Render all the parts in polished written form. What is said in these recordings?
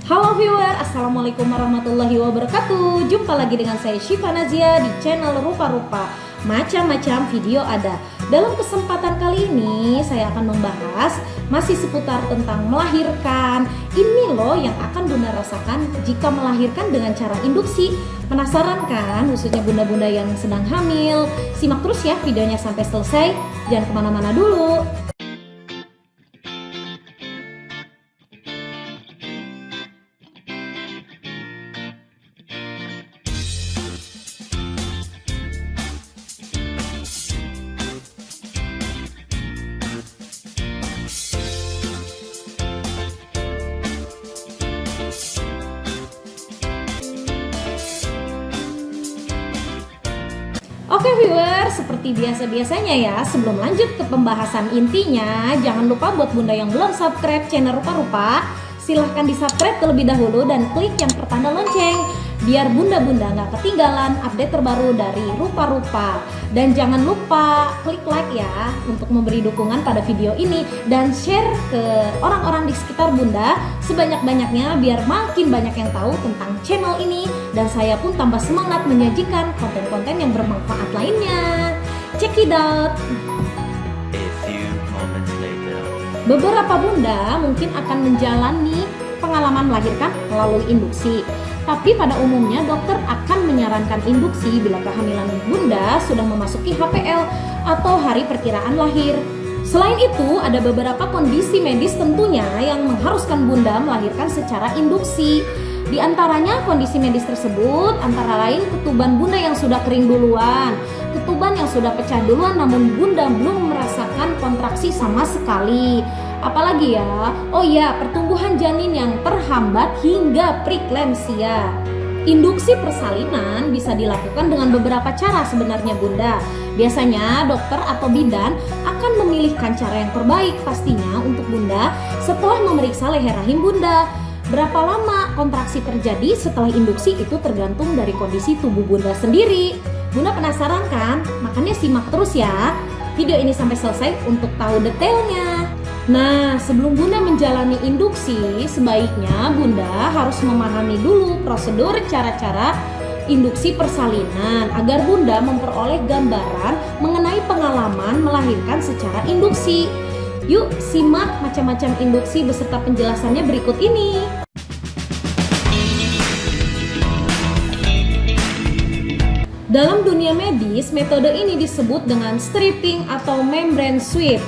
Halo viewer, Assalamualaikum warahmatullahi wabarakatuh. Jumpa lagi dengan saya Syifa Nazia di channel Rupa-Rupa. Macam-macam video ada. Dalam kesempatan kali ini saya akan membahas masih seputar tentang melahirkan. Ini loh yang akan Bunda rasakan jika melahirkan dengan cara induksi. Penasaran kan, khususnya bunda-bunda yang sedang hamil? Simak terus ya videonya sampai selesai. Jangan kemana-mana dulu. Oke viewer, seperti biasa-biasanya ya, sebelum lanjut ke pembahasan intinya, jangan lupa buat bunda yang belum subscribe channel Rupa-Rupa, silahkan di subscribe terlebih dahulu dan klik yang pertanda lonceng, biar bunda-bunda nggak ketinggalan update terbaru dari Rupa-Rupa. Dan jangan lupa klik like ya untuk memberi dukungan pada video ini dan share ke orang-orang di sekitar bunda sebanyak-banyaknya biar makin banyak yang tahu tentang channel ini dan saya pun tambah semangat menyajikan konten-konten yang bermanfaat lainnya. Check it out. A few moments later. Beberapa bunda mungkin akan menjalani pengalaman melahirkan melalui induksi. Tapi pada umumnya dokter akan menyarankan induksi bila kehamilan bunda sudah memasuki HPL atau hari perkiraan lahir. Selain itu, ada beberapa kondisi medis tentunya yang mengharuskan bunda melahirkan secara induksi. Di antaranya kondisi medis tersebut antara lain ketuban bunda yang sudah kering duluan, ketuban yang sudah pecah duluan namun bunda belum merasakan kontraksi sama sekali. Apalagi ya, oh ya, pertumbuhan janin yang terhambat hingga preeklamsia. Induksi persalinan bisa dilakukan dengan beberapa cara sebenarnya bunda. Biasanya dokter atau bidan akan memilihkan cara yang terbaik pastinya untuk bunda setelah memeriksa leher rahim bunda. Berapa lama kontraksi terjadi setelah induksi itu tergantung dari kondisi tubuh bunda sendiri. Bunda penasaran kan? Makanya simak terus ya video ini sampai selesai untuk tahu detailnya. Nah, sebelum bunda menjalani induksi, sebaiknya bunda harus memahami dulu prosedur cara-cara induksi persalinan agar bunda memperoleh gambaran mengenai pengalaman melahirkan secara induksi. Yuk simak macam-macam induksi beserta penjelasannya berikut ini. Dalam dunia medis, metode ini disebut dengan stripping atau membrane sweep.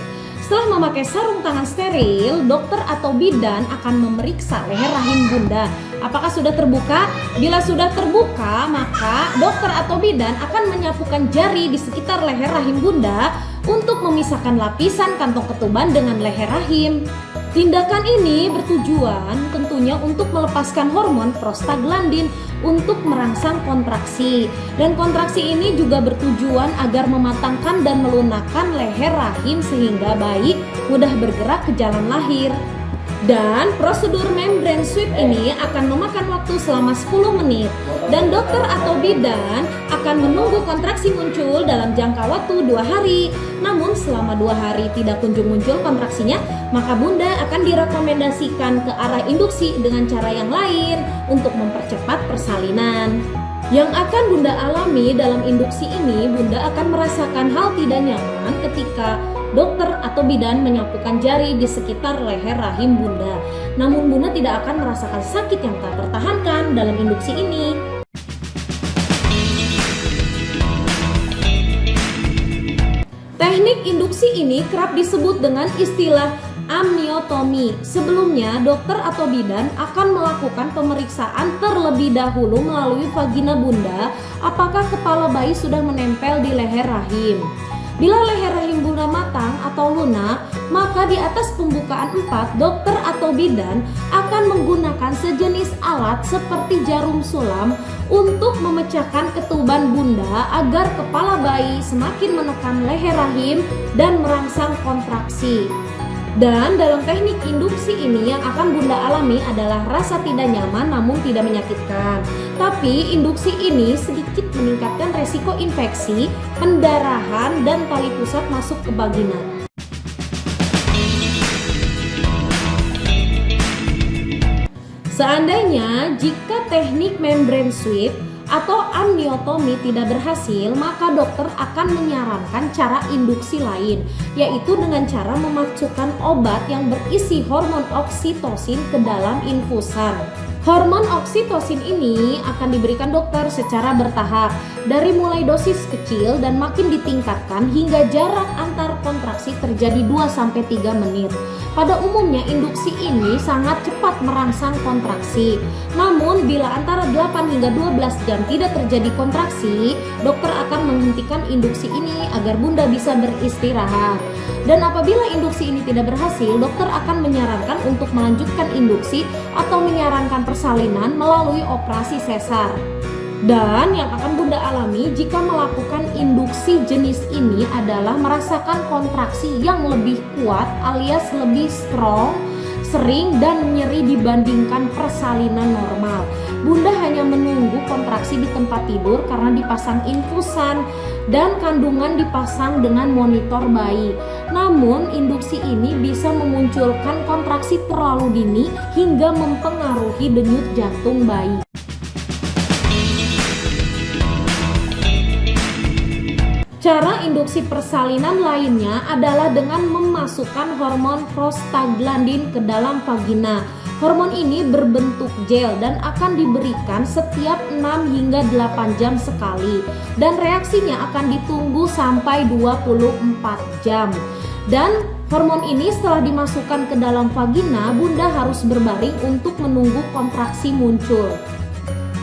Setelah memakai sarung tangan steril, dokter atau bidan akan memeriksa leher rahim bunda. Apakah sudah terbuka? Bila sudah terbuka, maka dokter atau bidan akan menyapukan jari di sekitar leher rahim bunda untuk memisahkan lapisan kantong ketuban dengan leher rahim. Tindakan ini bertujuan tentunya untuk melepaskan hormon prostaglandin untuk merangsang kontraksi. Dan kontraksi ini juga bertujuan agar mematangkan dan melunakkan leher rahim sehingga bayi mudah bergerak ke jalan lahir. Dan prosedur membrane sweep ini akan memakan waktu selama 10 menit dan dokter atau bidan akan menunggu kontraksi muncul dalam jangka waktu 2 hari. Namun selama 2 hari tidak kunjung muncul kontraksinya, maka bunda akan direkomendasikan ke arah induksi dengan cara yang lain untuk mempercepat persalinan. Yang akan bunda alami dalam induksi ini, bunda akan merasakan hal tidak nyaman ketika dokter atau bidan menyapukan jari di sekitar leher rahim bunda. Namun bunda tidak akan merasakan sakit yang tak tertahankan dalam induksi ini. Teknik induksi ini kerap disebut dengan istilah amniotomi. Sebelumnya, dokter atau bidan akan melakukan pemeriksaan terlebih dahulu melalui vagina bunda apakah kepala bayi sudah menempel di leher rahim. Bila leher rahim bunda matang atau lunak, maka di atas pembukaan 4, dokter atau bidan akan menggunakan sejenis alat seperti jarum sulam untuk memecahkan ketuban bunda agar kepala bayi semakin menekan leher rahim dan merangsang kontraksi. Dan dalam teknik induksi ini yang akan bunda alami adalah rasa tidak nyaman namun tidak menyakitkan. Tapi induksi ini sedikit meningkatkan resiko infeksi, pendarahan, dan tali pusat masuk ke vagina. Seandainya jika teknik membrane sweep atau amniotomi tidak berhasil, maka dokter akan menyarankan cara induksi lain, yaitu dengan cara memasukkan obat yang berisi hormon oksitosin ke dalam infusan. Hormon oksitosin ini akan diberikan dokter secara bertahap, dari mulai dosis kecil dan makin ditingkatkan hingga jarak antar kontraksi terjadi 2-3 menit. Pada umumnya induksi ini sangat cepat merangsang kontraksi. Namun bila antara 8 hingga 12 jam tidak terjadi kontraksi, dokter akan menghentikan induksi ini agar bunda bisa beristirahat. Dan apabila induksi ini tidak berhasil, dokter akan menyarankan untuk melanjutkan induksi atau menyarankan persalinan melalui operasi sesar. Dan yang akan bunda alami jika melakukan induksi jenis ini adalah merasakan kontraksi yang lebih kuat alias lebih strong, sering dan nyeri dibandingkan persalinan normal. Bunda hanya menunggu kontraksi di tempat tidur karena dipasang infusan dan kandungan dipasang dengan monitor bayi. Namun induksi ini bisa memunculkan kontraksi terlalu dini hingga mempengaruhi denyut jantung bayi. Cara induksi persalinan lainnya adalah dengan memasukkan hormon prostaglandin ke dalam vagina. Hormon ini berbentuk gel dan akan diberikan setiap 6 hingga 8 jam sekali. Dan reaksinya akan ditunggu sampai 24 jam. Dan hormon ini setelah dimasukkan ke dalam vagina, bunda harus berbaring untuk menunggu kontraksi muncul.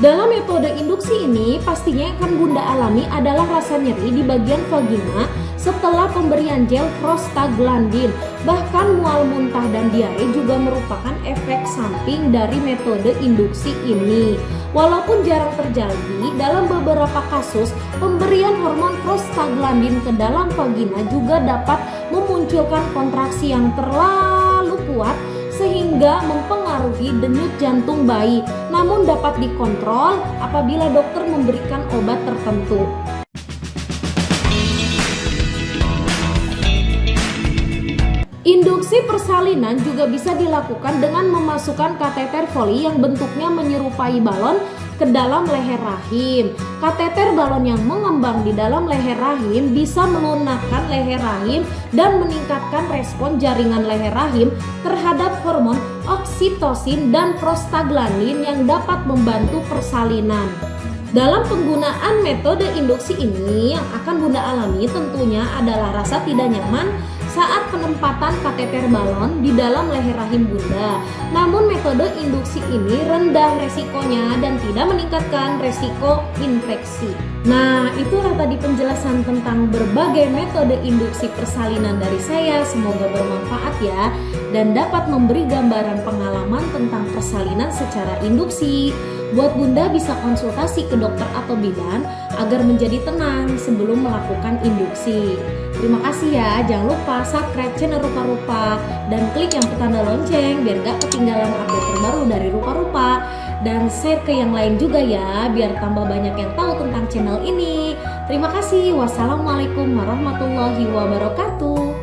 Dalam metode induksi ini, pastinya yang akan bunda alami adalah rasa nyeri di bagian vagina setelah pemberian gel prostaglandin. Bahkan mual muntah dan diare juga merupakan efek samping dari metode induksi ini. Walaupun jarang terjadi, dalam beberapa kasus pemberian hormon prostaglandin ke dalam vagina juga dapat memunculkan kontraksi yang terlalu kuat sehingga mempengaruhi denyut jantung bayi, namun dapat dikontrol apabila dokter memberikan obat tertentu. Induksi persalinan juga bisa dilakukan dengan memasukkan kateter Foley yang bentuknya menyerupai balon ke dalam leher rahim. Kateter balon yang mengembang di dalam leher rahim bisa melunakkan leher rahim dan meningkatkan respon jaringan leher rahim terhadap hormon oksitosin dan prostaglandin yang dapat membantu persalinan. Dalam penggunaan metode induksi ini, yang akan bunda alami tentunya adalah rasa tidak nyaman saat penempatan kateter balon di dalam leher rahim bunda. Namun metode induksi ini rendah resikonya dan tidak meningkatkan resiko infeksi. Nah, itulah tadi penjelasan tentang berbagai metode induksi persalinan dari saya. Semoga bermanfaat ya dan dapat memberi gambaran pengalaman tentang persalinan secara induksi. Buat bunda bisa konsultasi ke dokter atau bidan agar menjadi tenang sebelum melakukan induksi. Terima kasih ya, jangan lupa subscribe channel Rupa-Rupa dan klik yang petanda lonceng biar gak ketinggalan update terbaru dari Rupa-Rupa. Dan share ke yang lain juga ya, biar tambah banyak yang tahu tentang channel ini. Terima kasih, wassalamualaikum warahmatullahi wabarakatuh.